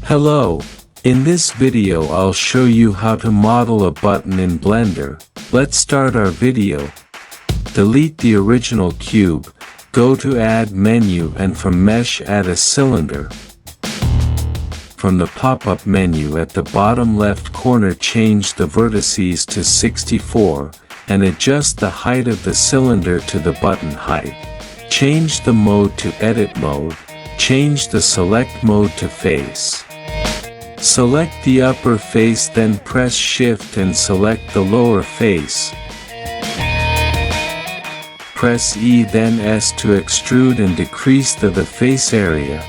Hello. In this video I'll show you how to model a button in Blender. Let's start our video. Delete the original cube, go to Add menu and from Mesh add a cylinder. From the pop-up menu at the bottom left corner change the vertices to 64, and adjust the height of the cylinder to the button height. Change the mode to Edit mode, change the Select mode to Face. Select the upper face, then press Shift and select the lower face. Press E then S to extrude and decrease the face area.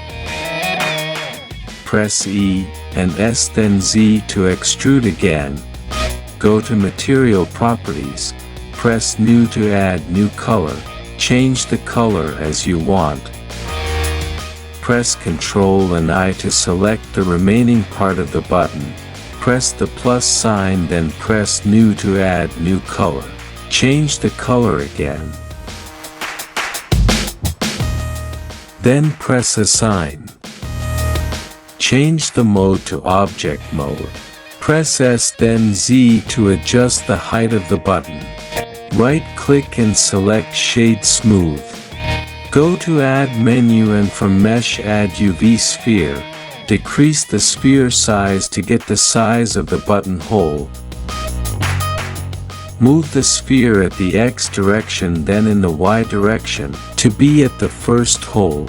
Press E and S then Z to extrude again. Go to Material Properties, press New to add new color, change the color as you want. Press Ctrl and I to select the remaining part of the button. Press the plus sign then press New to add new color. Change the color again. Then press Assign. Change the mode to Object mode. Press S then Z to adjust the height of the button. Right-click and select Shade Smooth. Go to Add menu and from Mesh add UV sphere. Decrease the sphere size to get the size of the button hole. Move the sphere at the X direction then in the Y direction to be at the first hole.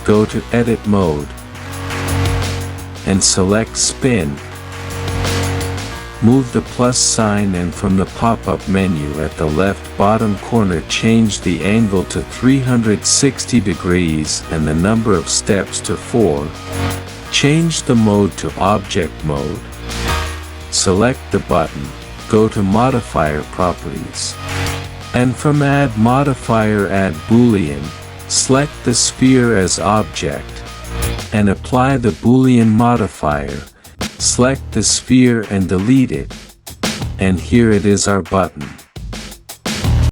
Go to Edit mode and select Spin. Move the plus sign and from the pop-up menu at the left bottom corner change the angle to 360 degrees and the number of steps to 4. Change the mode to Object mode. Select the button, go to Modifier Properties. And from Add Modifier add Boolean, select the sphere as Object. And apply the Boolean modifier. Select the sphere and delete it. And here it is our button.